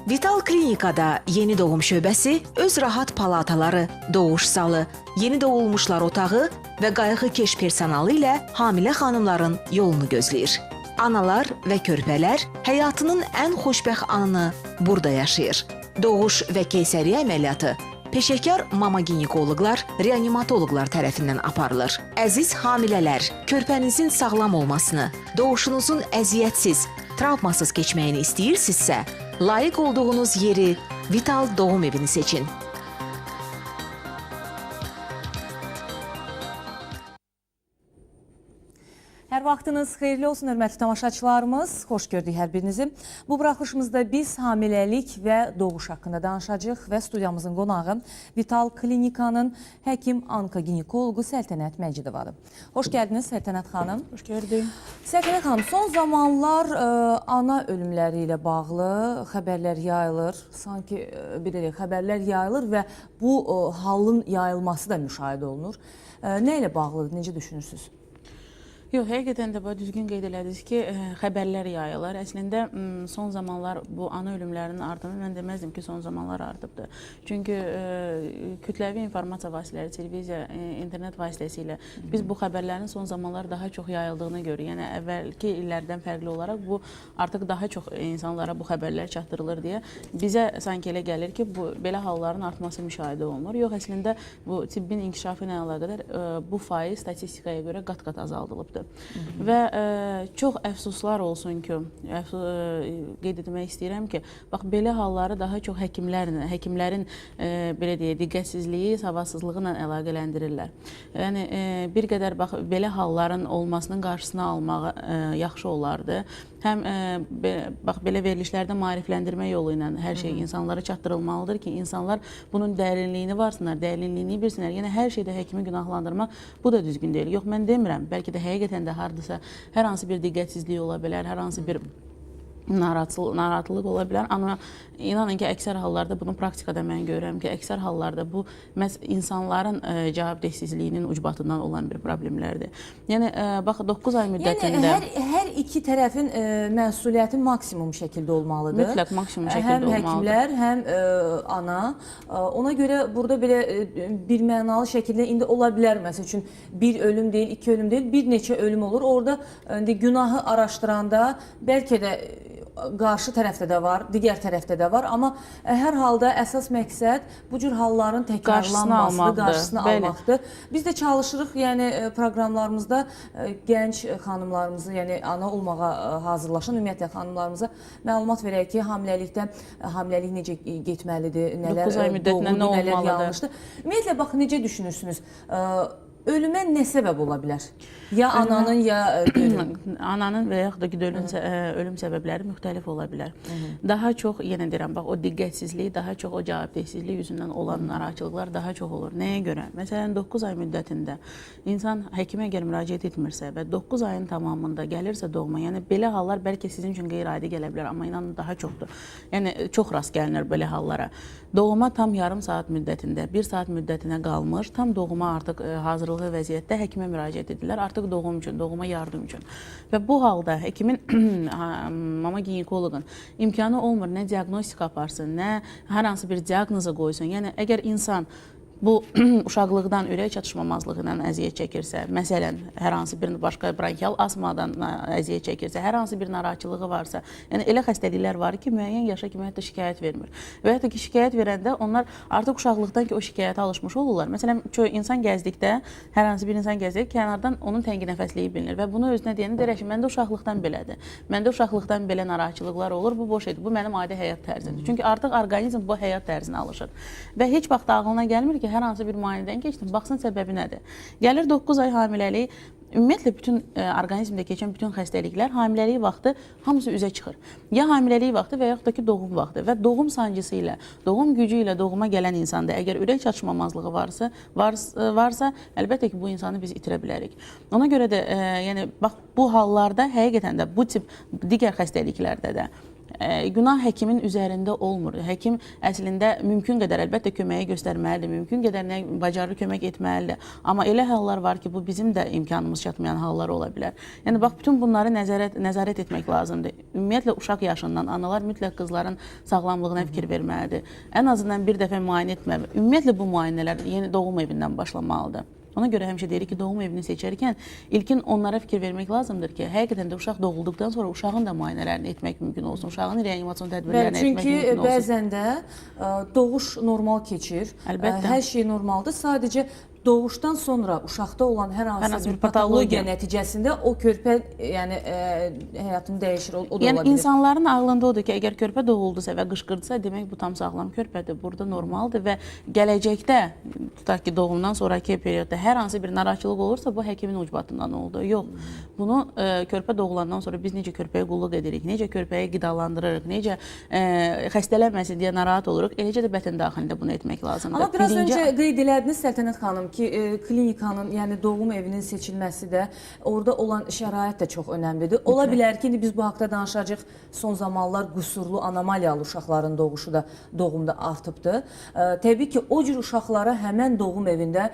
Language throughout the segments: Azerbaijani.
Vital Klinikada yeni doğum şöbəsi öz rahat palataları, doğuş zalı, yeni doğulmuşlar otağı və qayğıkeş personalı ilə hamilə xanımların yolunu gözləyir. Analar və körpələr həyatının ən xoşbəxt anını burada yaşayır. Doğuş və keysəriyyə əməliyyatı peşəkar mama ginekoloqlar, reanimatoloqlar tərəfindən aparılır. Əziz hamilələr, körpənizin sağlam olmasını, doğuşunuzun əziyyətsiz, travmasız keçməyini istəyirsinizsə, layiq olduğunuz yeri Vital Doğum Evini seçin. Hər vaxtınız xeyirli olsun, hörmətli tamaşaçılarımız. Xoş gördük hər birinizi. Bu buraxılışımızda biz hamiləlik və doğuş haqqında danışacağıq və studiyamızın qonağı Vital Klinikanın həkim onkoginekoloqu Səltənət Məcidovadır. Xoş gəldiniz Səltənət xanım. Xoş gördük. Səltənət xanım, son zamanlar ana ölümləri ilə bağlı xəbərlər yayılır. Sanki bilirik, xəbərlər yayılır və bu halın yayılması da müşahidə olunur. Nə ilə bağlıdır, necə düşünürsünüz? Yox, həqiqətən də düzgün qeyd elədiniz ki, xəbərlər yayılır. Əslində, son zamanlar bu ana ölümlərinin ardını mən deməzdim ki, son zamanlar artıbdır. Çünki kütləvi informasiya vasitələri, televiziya, internet vasitəsilə biz bu xəbərlərin son zamanlar daha çox yayıldığını görürük. Yəni, əvvəlki illərdən fərqli olaraq bu artıq daha çox insanlara bu xəbərlər çatdırılır deyə bizə sanki elə gəlir ki, belə halların artması müşahidə olunur. Yox, əslində, bu tibbin inkişafı ilə əlaqədar bu faiz statistikaya görə qat-qat azaldılıbdır. Və çox əfsuslar olsun ki, qeyd etmək istəyirəm ki, bax, belə halları daha çox həkimlərin belə deyək, diqqətsizliyi, savadsızlığı ilə əlaqələndirirlər. Yəni, bir qədər bax, belə halların olmasının qarşısını almağı yaxşı olardı. Həm bax, belə verilişlərdə maarifləndirmə yolu ilə hər şey insanlara çatdırılmalıdır ki, insanlar bunun dərinliyini varsınlar, dərinliyini bilsinlər. Yəni, hər şeydə həkimi günahlandırmaq bu da düzgün deyil. Yox, mən demirəm, bəlkə də həqiqətən də hardasa hər hansı bir diqqətsizlik ola bilər, hər hansı bir narahatlıq ola bilər. Amma inanın ki, əksər hallarda bunu praktikada mən görürəm ki, əksər hallarda bu məhz insanların cavabdehsizliyinin ucbatından olan bir problemlərdir. Yəni, bax, 9 ay müddətində... Yəni, hər iki tərəfin məsuliyyəti maksimum şəkildə olmalıdır. Mütləq maksimum şəkildə olmalıdır. Həm həkimlər, həm ana. Ona görə burada belə bir mənalı şəkildə indi ola bilər, məsəl üçün, bir ölüm deyil, iki ölüm deyil, bir neçə ölüm olur. Orada günahı araşdıranda bəlkə də qarşı tərəfdə də var, digər tərəfdə də var. Amma hər halda əsas məqsəd bu cür halların təkrarlanmasıdır, qarşısını almaqdır. Biz də çalışırıq, yəni proqramlarımızda gənc xanımlarımızı, yəni ana olmağa hazırlaşan ümumiyyətlə xanımlarımıza məlumat verək ki, hamiləlik necə getməlidir, nələr doğrudur, nələr yanlışdır. Ümumiyyətlə, bax, necə düşünürsünüz? Ölümə nə səbəb ola bilər? Ya ananın, ya gölün? Ananın və yaxud da gölün ölüm səbəbləri müxtəlif ola bilər. Daha çox, yenə deyirəm, bax, o diqqətsizlik, daha çox o cavabdehsizlik yüzündən olan narahatçılıqlar daha çox olur. Nəyə görə? Məsələn, 9 ay müddətində insan həkimə əgər müraciət etmirsə və 9 ayın tamamında gəlirsə doğuma, yəni belə hallar bəlkə sizin üçün qeyri-adi gələ bilər, amma inanın daha çoxdur. Yəni, çox rast gəlinir belə hallara. Doğuma tam yarım saat müddətində, 1 saat müddətinə qalmış, tam doğuma artıq hazırlığı vəziyyətdə həkimə müraciət edirlər, artıq doğum üçün, doğuma yardım üçün. Və bu halda həkimin, mama ginekoloqun imkanı olmur, nə diaqnostika aparsın, nə hər hansı bir diaqnoza qoysun. Yəni, əgər insan bu uşaqlıqdan ürək çatışmamazlığı ilə əziyyət çəkirsə, məsələn, hər hansı bir başqa bronkial asmadan əziyyət çəkirsə, hər hansı bir narahatçılığı varsa, yəni elə xəstəliklər var ki, müəyyən yaşa kimi hətta şikayət vermir. Və hətta ki, şikayət verəndə onlar artıq uşaqlıqdan ki, o şikayətə alışmış olurlar. Məsələn, insan gəzdikdə, hər hansı bir insan gəzdikdə, kənardan onun təngi nəfəsliyi bilinir və bunu özünə deyəni deyir ki, məndə uşaqlıqdan belədir. Məndə uşaqlıqdan belə narahatçılıqlar olur, bu boş edir, bu mənim adi həyat tərzidir. Çünki artıq orqanizm bu həyat tərzinə alışır. Və heç vaxt ağlına gəlmir ki, hər hansı bir müayinədən keçdim, baxsın səbəbi nədir. Gəlir 9 ay hamiləlik, ümumiyyətlə bütün orqanizmdə keçən bütün xəstəliklər hamiləlik vaxtı hamısı üzə çıxır. Ya hamiləlik vaxtı və yaxud da ki, doğum vaxtı və doğum sancısı ilə, doğum gücü ilə doğuma gələn insanda əgər ürək çatışmamazlığı varsa, əlbəttə ki, bu insanı biz itirə bilərik. Ona görə də, yəni, bax, bu hallarda həqiqətən də bu tip digər xəstəliklərdə də günah həkimin üzərində olmur. Həkim əslində mümkün qədər əlbəttə köməyi göstərməlidir, mümkün qədər nə bacarır kömək etməlidir. Amma elə hallar var ki, bu bizim də imkanımız çatmayan hallar ola bilər. Yəni bax bütün bunları nəzarət etmək lazımdır. Ümumiyyətlə uşaq yaşından analar mütləq qızların sağlamlığına fikir verməlidir. Ən azından bir dəfə müayinə etməli. Ümumiyyətlə bu müayinələr yeni doğum evindən başlamalıdır. Ona görə həmişə deyirik ki, doğum evini seçərkən ilkin onlara fikir vermək lazımdır ki, həqiqətən də uşaq doğulduqdan sonra uşağın da müayinələrini etmək mümkün olsun, uşağın reanimasyon tədbirlərini etmək mümkün olsun. Çünki bəzən də doğuş normal keçir, hər şey normaldır, sadəcə doğuşdan sonra uşaqda olan hər hansı bir patologiya nəticəsində o körpə yəni həyatını dəyişir, o da ola yəni bilir. insanların ağlında odur ki, əgər körpə doğuldusa və qışqırdısa, demək bu tam sağlam körpədir, burada normaldır və gələcəkdə tutaq ki, doğumdan sonraki periodda hər hansı bir narahatçılıq olursa, bu həkimin ucbatından oldu. Yox, bunu körpə doğulandan sonra biz necə körpəyə qulluq edirik, necə körpəyə qidalandırırıq, necə xəstələnməsin deyə narahat oluruq, eləcə də bətən daxilində bunu etmək lazımdır. Amma biraz öncə qeyd elədiniz Səltənət xanım ki, klinikanın, yəni doğum evinin seçilməsi də, orada olan şərait də çox önəmlidir. Ola bilər ki, biz bu haqda danışacağıq, son zamanlar qüsurlu, anomaliyalı uşaqların doğuşu da doğumda artıbdır. Təbii ki, o cür uşaqlara həmən doğum evində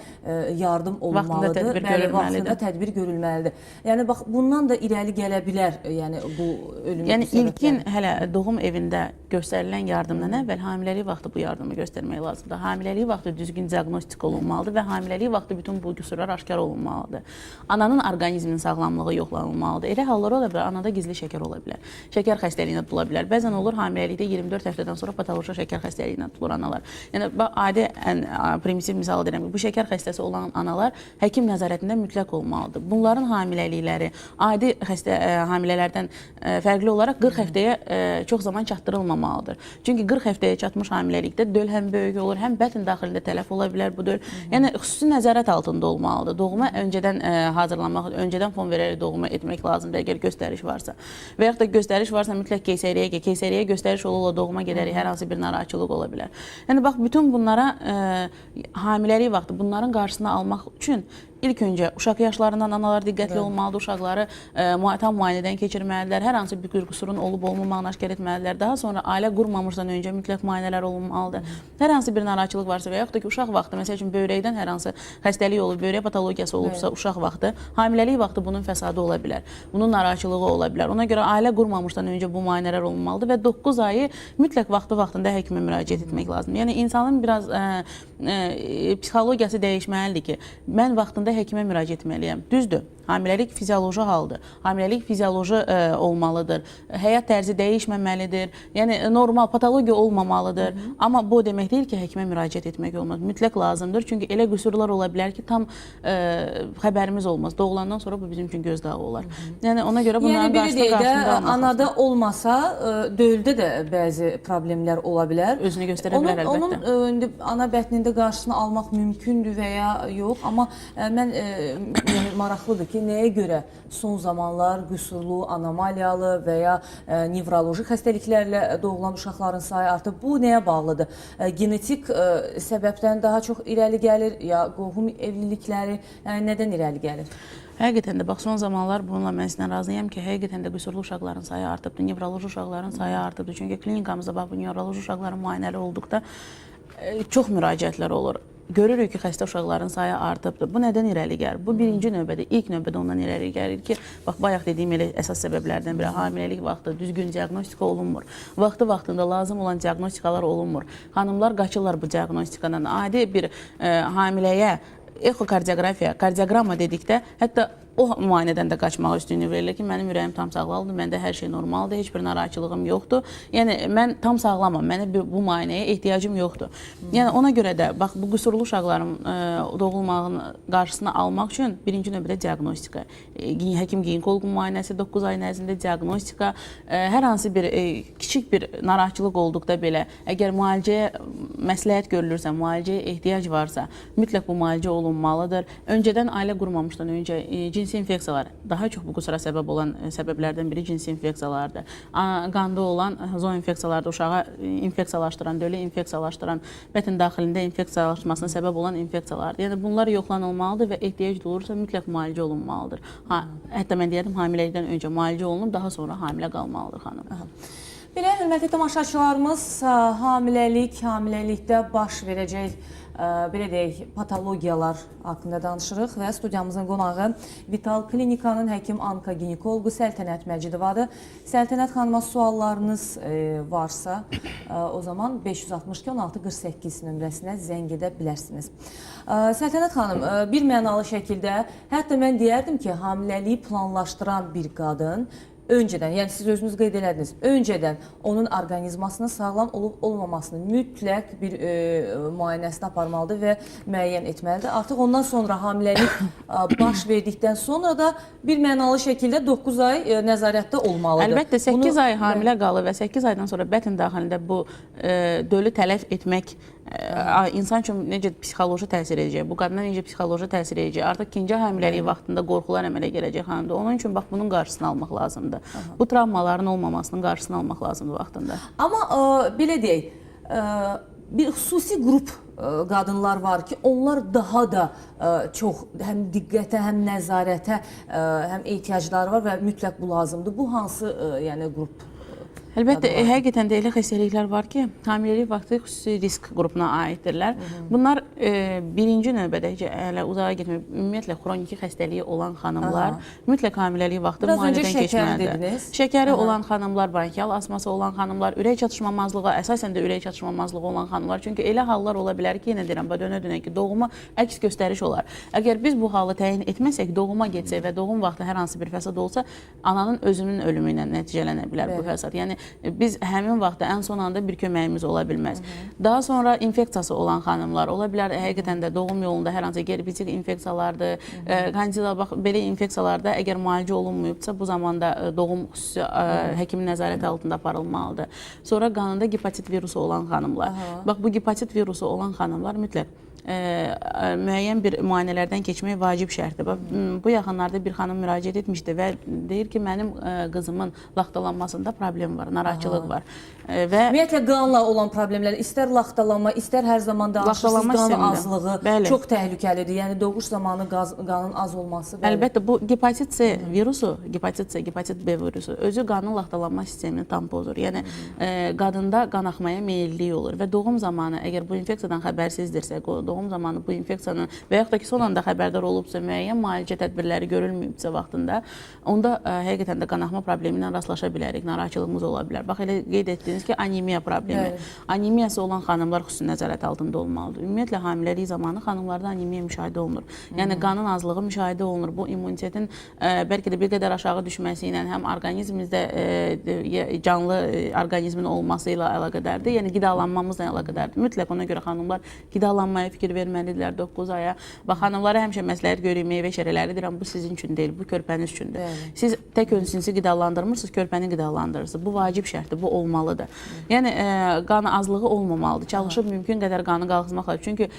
yardım olunmalıdır, vaxtında tədbir görülməlidir. Yəni, bax, bundan da irəli gələ bilər, yəni bu ölüm yəni, ilkin hələ doğum evində göstərilən yardımdan əvvəl hamiləlik vaxtı bu yardımı göstərmək lazımdır. Hamiləlik vaxtı düzgün diaqnostik olunmalıdır və hamiləlik vaxtı bütün bu qüsurlar aşkar olunmalıdır. Ananın orqanizminin sağlamlığı yoxlanılmalıdır. Elə hallar ola bilər, anada gizli şəkər ola bilər. Şəkər xəstəliyinə tutula bilər. Bəzən olur hamiləlikdə 24 həftədən sonra patoloji şəkər xəstəliyinə tutulur analar. Yəni adi primitiv misal deyirəm ki, bu şəkər xəstəsi olan analar həkim nəzarətində mütləq olmalıdır. Bunların hamiləlikləri adi hamilələrdən fərqli olaraq 40 həftəyə çox zaman çatdırılmamalıdır. Çünki 40 həftəyə çatmış hamiləlikdə döl həm böyük olur, həm bətn daxilində tələf ola bilər bu döl. Yəni xüsusi nəzarət altında olmalıdır. Doğuma öncədən hazırlanmaq, öncədən fon verərək doğuma etmək lazımdır əgər göstəriş varsa. Və yaxud da göstəriş varsa mütləq keysəriyyəyə göstəriş ola doğuma gedərik, hər hansı bir narahatçılıq ola bilər. Yəni bax bütün bunlara hamiləlik vaxtı bunların qarşısını almaq üçün İlk öncə uşaq yaşlarından analar diqqətli olmalıdır, uşaqları tam müayinədən keçirməlidirlər, hər hansı bir qüsurun olub-olmamağını aşkar etməlidirlər. Daha sonra ailə qurmamışdan öncə mütləq müayinələr olunmalıdır. Hər hansı bir narahatçılıq varsa və yaxud da ki, uşaq vaxtı, məsəl üçün böyrəkdən hər hansı xəstəlik olub, böyrək patologiyası olubsa uşaq vaxtı, hamiləlik vaxtı bunun fəsadı ola bilər, bunun narahatçılığı ola bilər. Ona görə ailə qurmamışdan öncə bu müayinələr olunmalıdır və 9 ayı mütləq vaxtında həkimə müraciət etmək lazımdır. Yəni insanın biraz psixologiyası dəyişməlidir ki, mən vaxtında həkimə müraciət etməliyəm. Düzdür, hamiləlik fizioloji haldır. Hamiləlik fizioloji olmalıdır. Həyat tərzi dəyişməməlidir. Yəni normal patologiya olmamalıdır. Amma bu demək deyil ki, həkimə müraciət etmək olmaz. Mütləq lazımdır. Çünki elə qüsurlar ola bilər ki, tam xəbərimiz olmaz. Doğulandan sonra bu bizim üçün gözdağı olar. Yəni ona görə bunların qarşısında almaq. Anada olmasa, döldə də bəzi problemlər ola bilər. Özünü göstərə bilər əlbəttə. Onun ana bətnində qarşısını almaq mümkündür və ya yox. Amma mən maraqlıdır ki, nəyə görə son zamanlar qüsurlu, anomaliyalı və ya nevroloji xəstəliklərlə doğulan uşaqların sayı artıb. Bu nəyə bağlıdır? Genetik səbəbdən daha çox irəli gəlir, ya qohum evlilikləri, yəni nədən irəli gəlir? Həqiqətən də, bax, son zamanlar bununla mən sizlə razıyam ki, həqiqətən də qüsurlu uşaqların sayı artıbdır, nevroloji uşaqların sayı artıbdır. Çünki klinikamızda bax, bu nevroloji uşaqların müayinəli olduqda çox müraciətlər olur. Görürük ki, xəstə uşaqların sayı artıbdır. Bu nədən irəli gəlir? Bu birinci növbədə, ilk növbədə ondan irəli gəlir ki, bax, bayaq dediyim elə əsas səbəblərdən biri hamiləlik vaxtı düzgün diaqnostika olunmur. Vaxtında lazım olan diaqnostikalar olunmur. Xanımlar qaçırlar bu diaqnostikadan. Adi bir hamiləyə ekokardioqrafiya, kardioqramma dedikdə, hətta o müayinədən də qaçmağa üstünlük verilir ki, mənim ürəyim tam sağlamdır, məndə hər şey normaldır, heç bir narahatçılığım yoxdur. Yəni, mən tam sağlamam, mənə bu müayinəyə ehtiyacım yoxdur. Yəni, ona görə də, bax, bu qüsurlu uşaqların doğulmağının qarşısını almaq üçün birinci növbədə diaqnostika. Həkim ginekoloq müayinəsi 9 ay ərzində diaqnostika, hər hansı bir kiçik bir narahatçılıq olduqda belə, əgər müalicəyə məsləhət görülürsə, müalicəyə ehtiyac varsa, mütləq bu müalicə olunmalıdır. Öncədən ailə qurmamışdan öncə cinsi infeksiyalar, daha çox bu qüsura səbəb olan səbəblərdən biri cinsi infeksiyalardır. Qanda olan zooinfeksiyalarda uşağa infeksiyalaşdıran, dölü infeksiyalaşdıran, bətn daxilində infeksiyalaşmasına səbəb olan infeksiyalardır. Yəni bunlar yoxlanılmalıdır və ehtiyac olursa mütləq müalicə olunmalıdır. Hətta mən deyərdim, hamiləlikdən öncə müalicə olunub, daha sonra hamilə qalmalıdır xanım. Belə, hörmətli tamaşaçılarımız, hamiləlikdə baş verəcək belə deyək, patologiyalar haqqında danışırıq və studiyamızın qonağı Vital Klinikanın həkim-onko-ginekologu Səltənət Məcidovadır. Səltənət xanıma suallarınız varsa, o zaman 562-1648 nömrəsinə zəng edə bilərsiniz. Səltənət xanım, bir mənalı şəkildə, hətta mən deyərdim ki, hamiləliyi planlaşdıran bir qadın öncədən, yəni siz özünüz qeyd elədiniz, öncədən onun orqanizmasının sağlam olub-olmamasını mütləq bir müayinəsini aparmalıdır və müəyyən etməlidir. Artıq ondan sonra hamiləlik baş verdikdən sonra da bir mənalı şəkildə 9 ay nəzarətdə olmalıdır. Əlbəttə, 8 ay hamilə qalır və 8 aydan sonra bətn daxilində bu dölü tələf etmək insan üçün necə psixoloji təsir edəcək, bu qadına necə psixoloji təsir edəcək, artıq ikinci həmiləlik vaxtında qorxular əmələ gələcək xanımda. Onun üçün bax bunun qarşısını almaq lazımdır. Bu travmaların olmamasının qarşısını almaq lazımdır vaxtında. Amma belə deyək, bir xüsusi qrup qadınlar var ki, onlar daha da çox həm diqqətə, həm nəzarətə, həm ehtiyacları var və mütləq bu lazımdır. Bu hansı yəni qrup? Əlbəttə, həqiqətən də elə xəstəliklər var ki, hamiləlik vaxtı xüsusi risk qrupuna aiddirlər. Bunlar birinci növbədə hələ uzağa getməyib, ümumiyyətlə xroniki xəstəliyi olan xanımlar mütləq hamiləlik vaxtı müayinədən keçməlidir. Şəkəri olan xanımlar, bronkial asması olan xanımlar, ürək çatışmamazlığı, əsasən də ürək çatışmamazlığı olan xanımlar. Çünki elə hallar ola bilər ki, yenə deyirəm, dönə-dönə ki, doğuma əks göstəriş olar. Əgər biz bu halı təyin etməsək, doğuma getsək və doğum vaxtı hər hansı bir fəsad olsa, ananın özünün ölümü ilə nəticələnə bilər bu fəsad. Yəni biz həmin vaxtda ən son anda bir köməyimiz ola bilməz. Daha sonra infeksiyası olan xanımlar ola bilər, həqiqətən də doğum yolunda hər hansı gerbitik infeksiyalardır, kandida, bax, belə infeksiyalarda əgər müalicə olunmayıbsa, bu zamanda doğum xüsusi həkimin nəzarəti altında aparılmalıdır. Sonra qanında gepatit virusu olan xanımlar. Bax, bu gepatit virusu olan xanımlar mütləq müəyyən bir müayinələrdən keçmək vacib şərtdir. Bu yaxınlarda bir xanım müraciət etmişdi və deyir ki, mənim qızımın laxtalanmasında problem var, narahatçılıq var. Ümumiyyətlə, qanla olan problemlər, istər laxtalanma, istər hər zaman danışırsınız, qan azlığı çox təhlükəlidir. Yəni, doğuş zamanı qanın az olması. Əlbəttə, bu gepatit C virusu, gepatit B virusu özü qanın laxtalanma sistemini tam pozur. Yəni, qadında qan axmaya meyillilik olur və doğum zamanı, əgər bu infeksiyadan xəbərsizdirsə, doğum zamanı bu infeksiyanın və yaxud da ki, son anda xəbərdar olubsa, müəyyən müalicə tədbirləri görülməyibsə vaxtında, onda həqiqətən də qanaxma problemi ilə rastlaşa bilərik, narahatçılığımız ola bilər. Bax, elə qeyd etdiniz ki, anemiya problemi. Anemiyası olan xanımlar xüsusi nəzarət altında olmalıdır. Ümumiyyətlə, hamiləlik zamanı xanımlarda anemiya müşahidə olunur. Yəni, qanın azlığı müşahidə olunur. Bu, immunitetin bəlkə də bir qədər aşağı düşməsi ilə həm orqanizmimizdə canlı orqanizmin olması ilə əlaqədardır, yəni qidalanmamızla əlaqədardır. Mütləq ona görə xanımlar qidalanmaya fikir verməlidirlər 9 aya. Bax, xanımlara həmişə məsləhət görürük, meyvə şərələri deyirəm, bu sizin üçün deyil, bu körpəniz üçündür. Siz tək özünüzü qidalandırmırsınız, körpəni qidalandırırsınız. Bu vacib şərtdir, bu olmalıdır. Yəni, qan azlığı olmamalıdır. Çalışıb mümkün qədər qanı qalxızmaq lazım. Çünki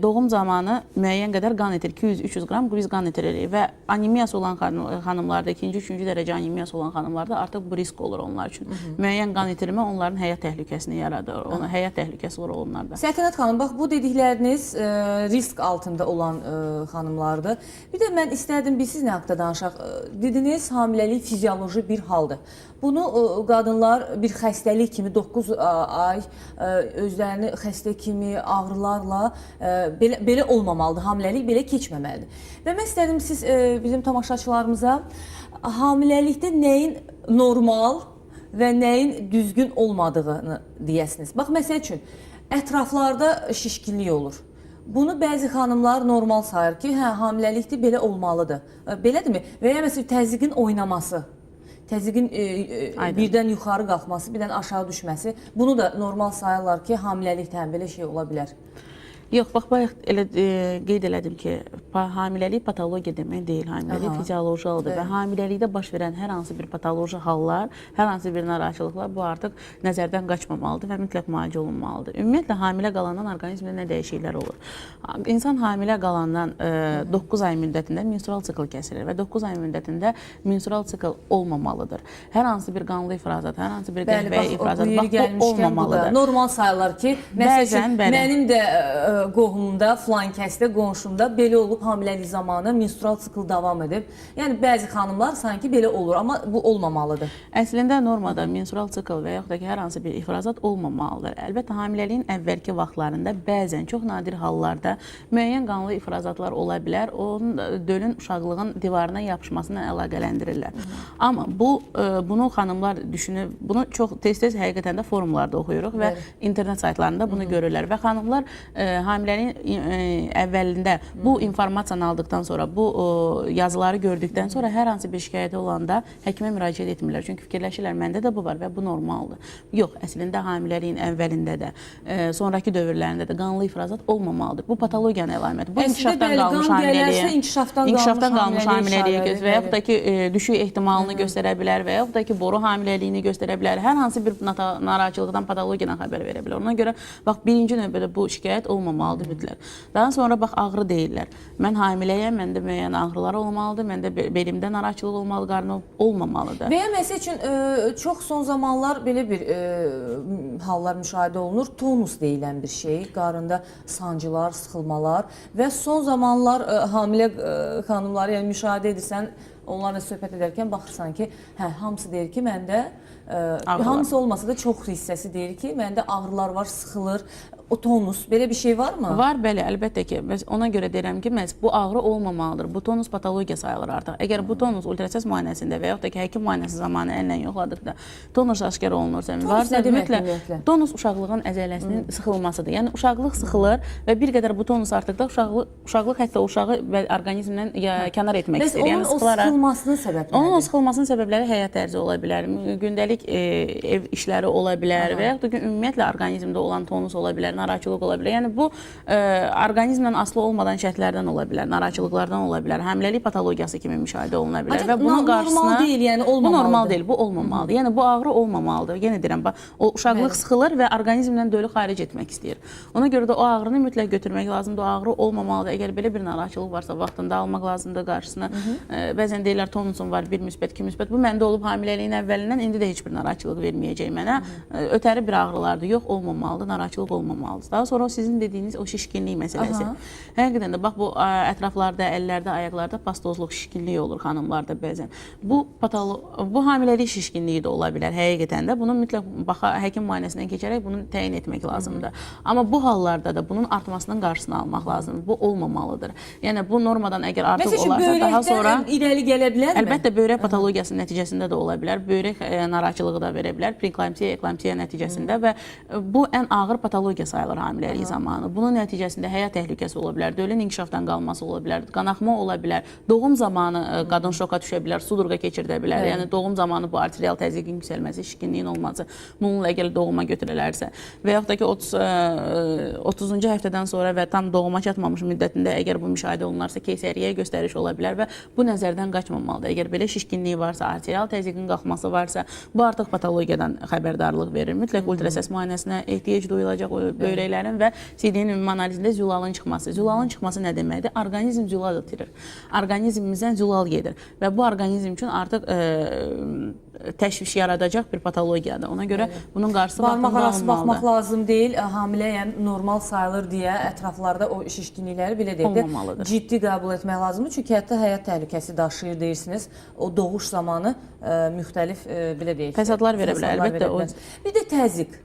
doğum zamanı müəyyən qədər qan itir, 200-300 qram biz qan itiririk və anemiyası olan xanımlarda, ikinci, üçüncü dərəcə anemiyası olan xanımlarda artıq bu risk olur onlar üçün. Müəyyən qan itirmə onların həyat təhlükəsini yaradır, həyat təhlükəsi olur onlarda. Səltənət xanım, bax, bu dedikləriniz risk altında olan xanımlardır. Bir də mən istərdim, biz siz nə haqda danışaq? Dediniz, hamiləlik fizioloji bir haldır. Bunu qadınlar bir xəstəlik kimi 9 ay özlərini xəstə kimi ağrılarla belə olmamalıdır, hamiləlik belə keçməməlidir. Və mən istərdim, siz bizim tamaşaçılarımıza hamiləlikdə nəyin normal və nəyin düzgün olmadığını deyəsiniz. Bax, məsəl üçün, ətraflarda şişkinlik olur. Bunu bəzi xanımlar normal sayır ki, hamiləlikdə belə olmalıdır. Belədirmi? Və ya məsələn, təzyiqin oynaması, təzyiqin birdən yuxarı qalxması, birdən aşağı düşməsi, bunu da normal sayırlar ki, hamiləlikdə belə şey ola bilər. Yox, bax, bayaq elə qeyd elədim ki, hamiləlik patologiya demək deyil, hamiləlik fizioloji haldır və hamiləlikdə baş verən hər hansı bir patoloji hallar, hər hansı bir narahatçılıqlar bu artıq nəzərdən qaçmamalıdır və mütləq müalicə olunmalıdır. Ümumiyyətlə, hamilə qalandan orqanizmdə nə dəyişikliklər olur? İnsan hamilə qalandan 9 ay müddətində menstrual sikl kəsilir və 9 ay müddətində menstrual sikl olmamalıdır. Hər hansı bir qanlı ifrazat, hər hansı bir qəhvəyə ifrazat, bax, bu olmamalıdır. Normal sayılır ki, məsəl üçün, mənim də qohumumda, filan kəsdə, qonşumda belə olub hamiləlik zamanı menstrual sikl davam edib. Yəni bəzi xanımlar sanki belə olur, amma bu olmamalıdır. Əslində normada menstrual sikl və yaxud da ki, hər hansı bir ifrazat olmamalıdır. Əlbəttə, hamiləliyin əvvəlki vaxtlarında bəzən, çox nadir hallarda müəyyən qanlı ifrazatlar ola bilər. Onun dölün uşaqlığın divarına yapışmasına əlaqələndirirlər. Amma bunu xanımlar düşünür, bunu çox tez-tez həqiqətən də forumlarda oxuyuruq və internet saytlarında bunu görürlər. Və xanımlar hamiləliyin əvvəlində bu informasiyanı aldıqdan sonra, bu yazıları gördükdən sonra hər hansı bir şikayəti olanda həkimə müraciət etmirlər. Çünki fikirləşirlər, məndə də bu var və bu normaldır. Yox, əslində hamiləliyin əvvəlində də, sonraki dövrlərində də qanlı ifrazat olmamalıdır. Bu patologiyanın əlamətidir. Bu inkişafdan qalmış hamiləliyə, inkişafdan qalmış hamiləliyə və yaxud da ki, düşük ehtimalını göstərə bilər və yaxud da ki, boru hamiləliyini göstərə bilər. Hər hansı bir narahatçılıqdan, patologiyadan xəbər verə bilər. Ona görə, bax, birinci növbədə bu şikayət olmamalıdır mütləq. Daha sonra, bax, ağrı deyirlər. Mən hamiləyəm, məndə müəyyən ağrılar olmalıdır, məndə belimdə narahatçılıq olmalı, qarnı olmamalıdır. Və ya məsəl üçün, çox son zamanlar belə bir hallar müşahidə olunur. Tonus deyilən bir şey, qarında sancılar, sıxılmalar və son zamanlar hamilə xanımları, yəni müşahidə edirsən, onlarla söhbət edərkən baxırsan ki, hamısı deyir ki, məndə hamısı olmasa da çox hissəsi deyir ki, məndə ağrılar var, sıxılır. O tonus, belə bir şey varmı? Var, bəli, əlbəttə ki. Ona görə deyirəm ki, bu ağrı olmamalıdır. Bu tonus patologiya sayılır artıq. Əgər bu tonus ultrasəs müayinəsində və yaxud da ki, həkim müayinəsi zamanı əllə yoxladıqda tonus aşkar olunursa, varsa mütləq tonus uşaqlığın əzələsinin sıxılmasıdır. Yəni, uşaqlıq sıxılır və bir qədər bu tonus artıqda uşaqlıq hətta uşağı və orqanizmdən kənar etmək istəyir. Bəs onun o sıxılmasının səbəbləri? Onun o sıxılmasının səbəbləri həyat tərzi ola bilər, gündəlik ev işləri ola bilər və yaxud da ki, ümumiyyətlə orqanizmdə olan tonus ola bilər, narahatçılıq ola bilər. Yəni, bu orqanizmdən asılı olmadan şərtlərdən ola bilər, narahatçılıqlardan ola bilər, həmiləlik patologiyası kimi müşahidə oluna bilər. Və bunun qarşısına... Normal deyil, yəni olmamalıdır. Bu normal deyil, bu olmamalıdır. Yəni, bu ağrı olmamalıdır. Yenə deyirəm, o uşaqlıq sıxılır və orqanizmdən dölü xaric etmək istəyir. Ona görə də o ağrını mütləq götürmək lazımdır, o ağrı olmamalıdır. Əgər belə bir narahatçılıq varsa, vaxtında almaq lazımdır qarşısına. Bəzən deyirlər, tonusun var, 1 müsbət, 2 müsbət. Bu, məndə olub hamiləliyin əvvəlindən, indi də heç bir narahatçılıq verməyəcək mənə. Ötəri bir ağrılardır, yox, olmamalıdır, narahatçılıq olmamalıdır. Daha sonra sizin dediyiniz o şişkinlik məsələsi. Həqiqətən də, bax, bu ətraflarda, əllərdə, ayaqlarda pastozluq, şişkinlik olur xanımlarda bəzən. Bu hamiləlik şişkinliyi də ola bilər həqiqətən də. Bunu mütləq həkim müayinəsindən keçərək bunu təyin etmək lazımdır. Amma bu hallarda da bunun artmasının qarşısını almaq lazımdır. Bu olmamalıdır. Yəni, bu normadan əgər artıq olarsa, daha sonra... Məsələn, irəli gələ bilərmi? Əlbəttə, böyrək patologiyası nəticəsində də ola bilər. Böyrək narahatçılığı da verə bilər, preeklamsiya, eklamsiya nəticəsində və bu ən ağır patologiya sayılır hamiləlik zamanı. Bunun nəticəsində həyat təhlükəsi ola bilər, dölün inkişafdan qalması ola bilər, qanaxma ola bilər, doğum zamanı qadın şoka düşə bilər, sudurqa keçirdə bilər. Yəni, doğum zamanı bu arterial təzyiqin yüksəlməsi, şişkinliyin olması, bununla əgər doğuma götürülərsə və yaxud da ki, 30-cu həftədən sonra və tam doğuma çatmamış müddətində əgər bu müşahidə olunarsa, keysəriyyəyə göstəriş ola bilər və bu nəzərdən qaçmamalıdır. Əgər belə şişkinliyi varsa, arterial təzyiqin qalxması varsa, bu artıq patologiyadan xəbərdarlıq verir. Mütləq ultrasəs müayinəsinə ehtiyac duyulacaq böyrəklərin və CD-nin ümumi analizində zülalın çıxması. Zülalın çıxması nə deməkdir? Orqanizm zülal itirir. Orqanizmimizdən zülal gedir və bu orqanizm üçün artıq təşviş yaradacaq bir patologiyadır. Ona görə bunun qarşısı vaxtında alınmalıdır. Barmaq arası baxmaq lazım deyil, hamiləyəm, normal sayılır deyə ətraflarda o şişkinlikləri belə deyək də ciddi qəbul etmək lazımdır. Çünki hətta həyat təhlükəsi daşıyır deyirsiniz. O doğuş zamanı müxtəlif, belə deyək, fəsadlar verə bilər, əlbəttə. Bir də təzyiq.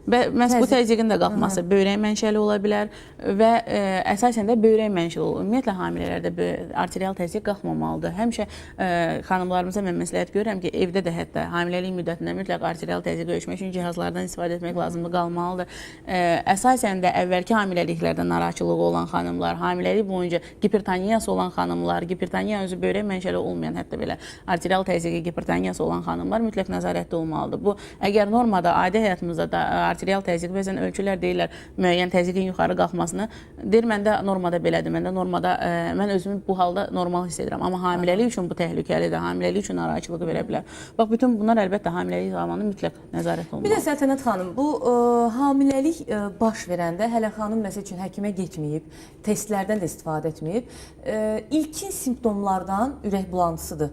Məhz bu təzyiqin də qalxması böyrək mənşəli ola bilər və əsasən də böyrək mənşəli olur. Ümumiyyətlə, hamilələrdə arterial təzyiq qalxmamalıdır. Həmişə xanımlarımıza mən məsləhət görürəm ki, evdə də hətta hamiləlik müddətində mütləq arterial təzyiqi ölçmək üçün cihazlardan istifadə etmək lazımdır, qalmalıdır. Əsasən də əvvəlki hamiləliklərdə narahatçılığı olan xanımlar, hamiləlik boyunca gipertoniyası olan xanımlar, gipertoniya özü böyrək mənşəli olmayan, hətta belə arterial təzyiqi gipertoniyası olan xanımlar mütləq nəzarətdə olmalıdır. Bu, əgər normada, adi həyatımızda da arterial təzyiq, bəzən ölçülər deyirlər müəyyən təzyiqin yuxarı qalxmasını. Deyir, məndə normada belədir, məndə normada, mən özümü bu halda normal hiss edirəm. Amma hamiləlik üçün bu təhlükəlidir, hamiləlik üçün narahatçılığı verə bilər. Bax, bütün bunlar əlbəttə hamiləlik zamanı mütləq nəzarət olmalı. Bir də Səltənət xanım, bu hamiləlik baş verəndə, hələ xanım məsəl üçün həkimə getməyib, testlərdən də istifadə etməyib, ilkin simptomlardan ürək bulantısıdır.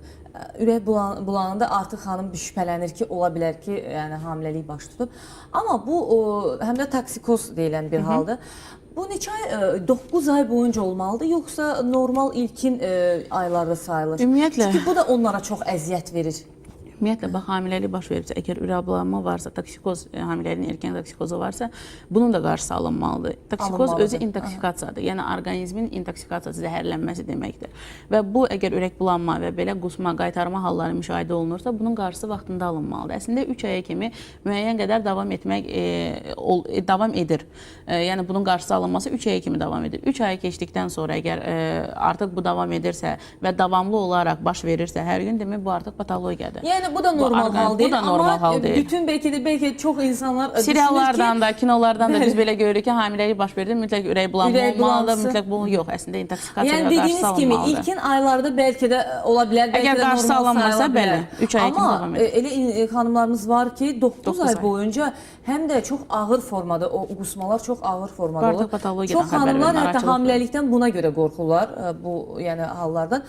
ürək bulananda artıq xanım şübhələnir ki, ola bilər ki, yəni hamiləlik baş tutub. Amma bu həm də toksikoz deyilən bir haldır. Bu neçə ay, 9 ay boyunca olmalıdır, yoxsa normal ilkin aylarda sayılır? Ümumiyyətlə. Çünki bu da onlara çox əziyyət verir. Ümumiyyətlə, bax, hamiləlik baş veribsə, əgər ürək bulanma varsa, toksikoz, hamiləliyin erkən toksikozu varsa, bunun da qarşısı alınmalıdır. Toksikoz özü intoksikasiyadır, yəni orqanizmin intoksikasiyası, zəhərlənməsi deməkdir. Və bu, əgər ürək bulanma və belə qusma, qaytarma halları müşahidə olunursa, bunun qarşısı vaxtında alınmalıdır. Əslində, 3 aya kimi müəyyən qədər davam edir. Yəni, bunun qarşısı alınması 3 aya kimi davam edir. 3 aya keçdikdən sonra, əgər artıq bu davam edirsə və davamlı olaraq baş verirsə, hər gün demək, bu artıq patologiyadır. Yəni, bu da normal hal deyil, amma bütün belki çox insanlar seriallardan da, kinolardan da biz belə görürük ki, hamiləlik baş verir, mütləq ürək bulanma olmalıdır, mütləq bu yox, əslində intoksikasiya və qarşısı alınmalıdır. Yəni, dediyiniz kimi, ilkin aylarda bəlkə də ola bilər, bəlkə də normal sayıla bilər. 3 ay kimi davam edir. Amma elə xanımlarımız var ki, 9 ay boyunca həm də çox ağır formada, o qusmalar çox ağır formada olur. Çox xanımlar hətta hamiləlikdən buna görə qorxurlar, bu hallardan.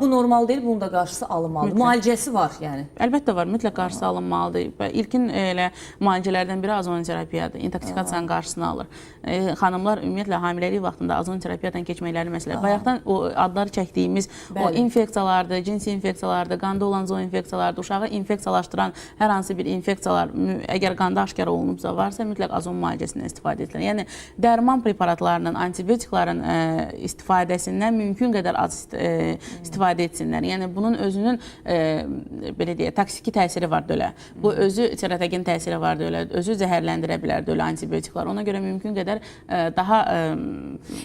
Bu normal deyil, bunun da qarşısı alınmalıdır. Müalicəsi var, yəni. Əlbəttə var, mütləq qarşısı alınmalıdır. İlkin elə müalicələrdən biri azoniterapiyadır, intoksikasiyanın qarşısını alır. Xanımlar ümumiyyətlə hamiləlik vaxtında azoniterapiyadan keçməkləri məsələ. Bayaqdan o adları çəkdiyimiz o infeksiyalardır, cinsi infeksiyalardır, qanda olan zooinfeksiyalardır, uşağı infeksiyalaşdıran hər hansı bir infeksiyalar, əgər qanda aşkar olunubsa varsa, mütləq azon müalicəsindən istifadə edilir. Yəni, dərman preparatlarının, antibiotikların istifadəsindən mümkün qədər az istifadə etsinlər. Yəni, bunun özünün, belə deyək, toksiki təsiri var dölə. Bu özü teratogen təsiri var dölə, özü zəhərləndirə bilər dölə antibiotiklar. Ona görə mümkün qədər daha...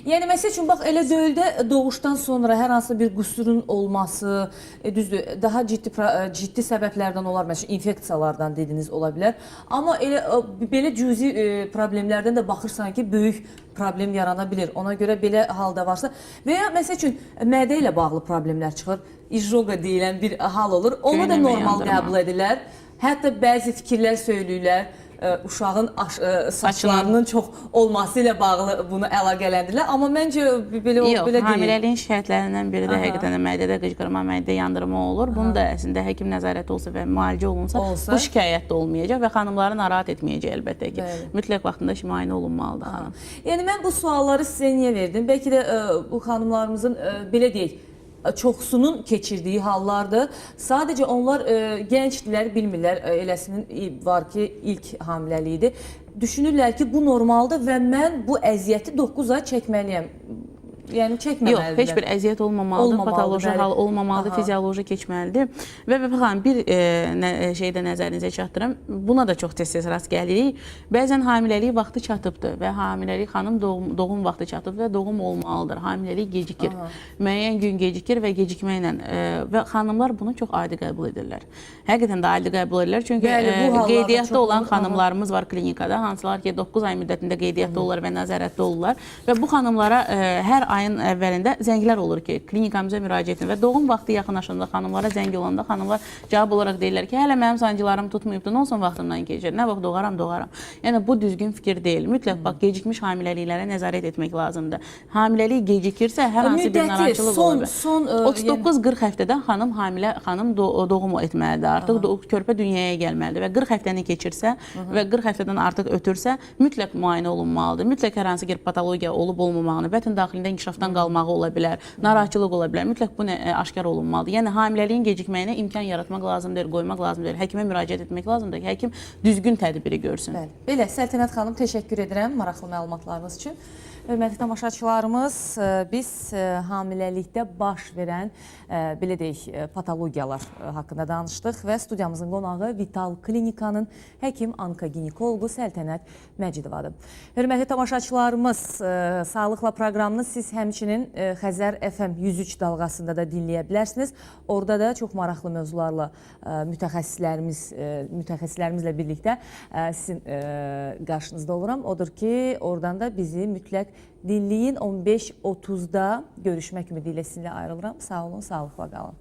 Yəni, məsəl üçün, bax, elə döldə doğuşdan sonra hər hansı bir qüsurun olması, düzdür, daha ciddi səbəblərdən olar, məsələn, infeksiyalardan dediniz ola bilər. Amma belə cüzi problemlərdən də baxırsan ki, böyük problem yarana bilir. Ona görə belə halda varsa və ya məsəl üçün mədə ilə bağlı problemlər çıxır, izjoqa deyilən bir hal olur. Onu da normal qəbul edirlər. Hətta bəzi fikirlər söyləyirlər. Uşağın saçlarının çox olması ilə bağlı bunu əlaqələndirlər. Amma məncə belə deyil. Yox, hamiləliyin şikayətlərindən biri də həqiqətən mədədə qıcqırma, mədədə yandırma olur. Bunu da əslində həkim nəzarəti olsa və müalicə olunsa, bu şikayət də olmayacaq və xanımları narahat etməyəcək əlbəttə ki. Mütləq vaxtında müayinə olunmalıdır xanım. Yəni, mən bu sualları sizə niyə verdim? Bəlkə də bu xanımlarımızın, belə deyək, çoxsunun keçirdiyi hallardır. Sadəcə onlar gəncdirlər, bilmirlər, eləsinin var ki, ilk hamiləliyidir. Düşünürlər ki, bu normaldır və mən bu əziyyəti 9 ay çəkməliyəm. Yəni, çəkməməlidir. Yox, heç bir əziyyət olmamalıdır, patoloji hal olmamalıdır, fizioloji keçməlidir. Və baxın, bir şeydə nəzərinizə çatdırım, buna da çox tez-tez rast gəlirik. Bəzən hamiləlik vaxtı çatıbdır və hamiləlik xanım doğum vaxtı çatıb və doğum olmalıdır. Hamiləlik gecikir. Müəyyən gün gecikir və gecikməklə və xanımlar bunu çox adi qəbul edirlər. Həqiqətən də adi qəbul edirlər, çünki qeydiyyatda olan xanımlarımız var klinikada, hansılar ki 9 ay müddətində qeydiyyatda olurlar və nəzarətdə olurlar və bu xanımlara hər ayın əvvəlində zənglər olur ki, klinikamıza müraciət edin və doğum vaxtı yaxınlaşanda xanımlara zəng olanda xanımlar cavab olaraq deyirlər ki, hələ mənim sancılarım tutmayıbdır, nə olsun vaxtımdan keçir, nə vaxt doğaram. Yəni, bu düzgün fikir deyil. Mütləq, bax, gecikmiş hamiləliklərə nəzarət etmək lazımdır. Hamiləlik gecikirsə, hər hansı bir narahatçılıq olur. 39-40 həftədən xanım doğum etməlidir. Artıq körpə dünyaya gəlməlidir və 40 həftəni keçirsə və 40 həftədən artıq ötürsə, mütləq müayinə olunmalıdır. Mütləq hər hansı bir patologiya olub-olmamağını, bətn daxilində inkişafdan qalmağı ola bilər, narahatçılıq ola bilər. Mütləq bu aşkar olunmalıdır. Yəni, hamiləliyin gecikməyinə imkan yaratmaq lazımdır, qoymaq lazımdır. Həkimə müraciət etmək lazımdır ki, həkim düzgün tədbiri görsün. Belə, Səltənət xanım, təşəkkür edirəm maraqlı məlumatlarınız üçün. Hörmətli tamaşaçılarımız, biz hamiləlikdə baş verən, belə deyək, patologiyalar haqqında danışdıq və studiyamızın qonağı Vital Klinikanın həkim onkoginekologu Səltənət Məcidovadır. Hörmətli tamaşaçılarımız, sağlıqla proqramını siz həmçinin Xəzər FM 103 dalğasında da dinləyə bilərsiniz. Orada da çox maraqlı mövzularla mütəxəssislərimizlə birlikdə sizin qarşınızda oluram. Odur ki, oradan da bizi mütləq dinləyin. 15:30-da görüşmək ümidi ilə sizinlə ayrılıram. Sağ olun, sağlıqla qalın.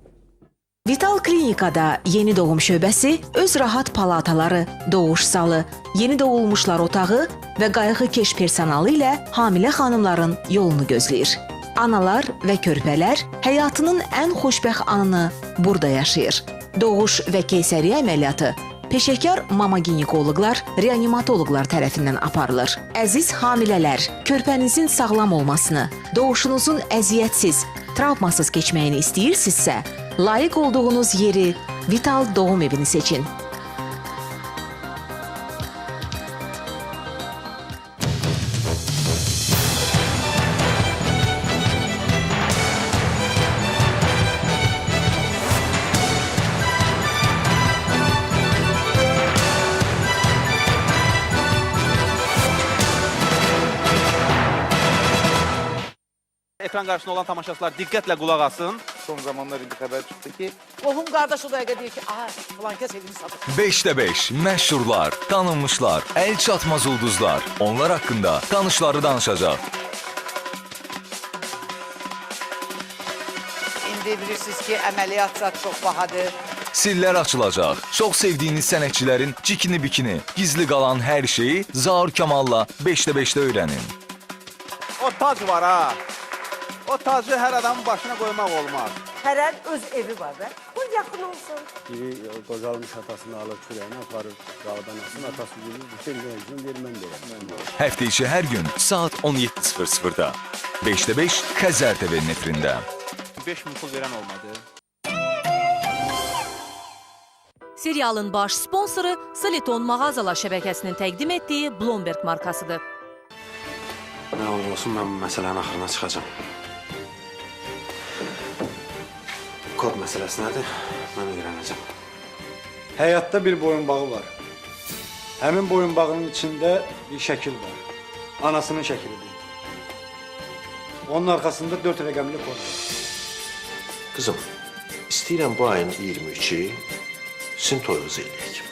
Vital Klinikada yeni doğum şöbəsi, öz rahat palataları, doğuş salı, yeni doğulmuşlar otağı və qayğıkeş personalı ilə hamilə xanımların yolunu gözləyir. Analar və körpələr həyatının ən xoşbəxt anını burada yaşayır. Doğuş və keysəriyyə əməliyyatı peşəkar mama ginekoloqlar, reanimatoloqlar tərəfindən aparılır. Əziz hamilələr, körpənizin sağlam olmasını, doğuşunuzun əziyyətsiz, travmasız keçməyini istəyirsinizsə, layiq olduğunuz yeri Vital Doğum Evini seçin. Ekran qarşısında olan tamaşaçılar diqqətlə qulaq asın. Son zamanlar indi xəbər çıxdı ki, Qohum qardaş o dəqiqə deyir ki, aha, filan kəs evini satıb. 5'te 5 məşhurlar, tanınmışlar, el çatmaz ulduzlar. Onlar haqqında tanışları danışacaq. İndi bilirsiniz ki, əməliyyat çox bahadır. Sirlər açılacaq. Çox sevdiyiniz sənətçilərin cikini bikini, gizli qalan hər şeyi Zaur Kamalla 5'te 5'te öyrənin. O tac var ha. O tacı hər adamın başına qoymaq olmaz. Hərənin öz evi var da. Bu yaxın olsun. Biri qocalmış atasını alır kürəyini aparır dağdan asın. Atası gelir, bütün gün vermən deyirəm. Həftə içi hər gün saat 17:00-da. 5'te 5 Xəzər TV-nin efirində. 5000 pul verən olmadı. Serialın baş sponsoru Siliton mağazalar şəbəkəsinin təqdim etdiyi Bloomberg markasıdır. Nə olur olsun, mən bu məsələnin axırına çıxacağam. Kod məsələsi nədir? Mən öyrənəcəm. Həyatda bir boyunbağı var. Həmin boyunbağının içində bir şəkil var. Anasının şəklidir. Onun arxasında 4 rəqəmli kod var. Qızım, istəyirəm bu ayın 23-ü sizin toyunuzu eləyək.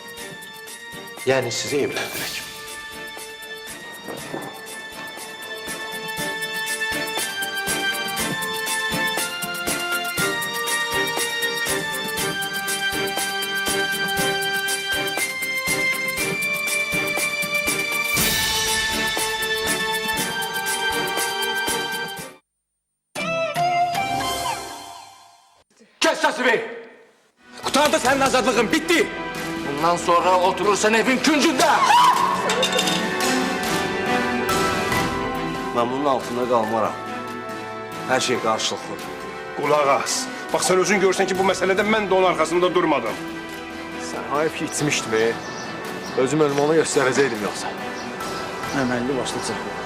Yəni sizi evləndirək. kes səsini! Qutardı sənin azadlığın, bitti! Bundan sonra oturursan evin küncündə! Mən bunun altında qalmaram. Hər şey qarşılıqlıdır. Qulaq as. Bax, sən özün görsən ki, bu məsələdə mən də onun arxasında durmadım. Sən hayf ki, içmişdim, Özüm ölümü ona göstərəcəkdim yoxsa. Əməlli başlı çıxdı.